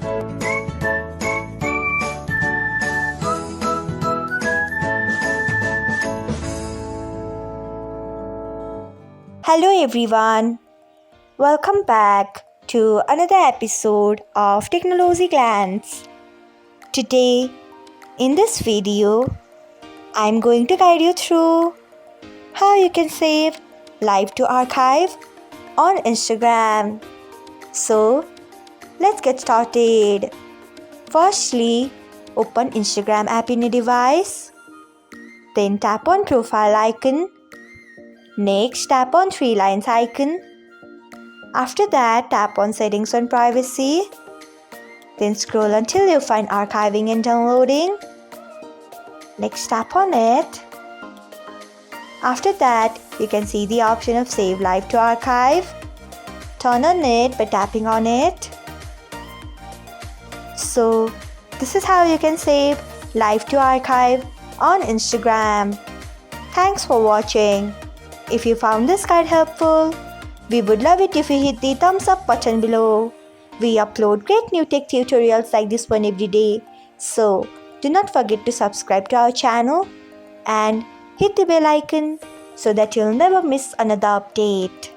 Hello everyone, welcome back to another episode of Technologyglance. Today, in this video, I'm going to guide you through how you can save live to archive on Instagram. So, let's get started. Firstly, open Instagram app in your device. Then tap on profile icon. Next, tap on three lines icon. After that, tap on settings on privacy. Then scroll until you find archiving and downloading. Next, tap on it. After that, you can see the option of save live to archive. Turn on it by tapping on it. So, this is how you can save live to archive on Instagram. Thanks for watching. If you found this guide helpful, we would love it if you hit the thumbs up button below. We upload great new tech tutorials like this one every day. So, do not forget to subscribe to our channel and hit the bell icon so that you'll never miss another update.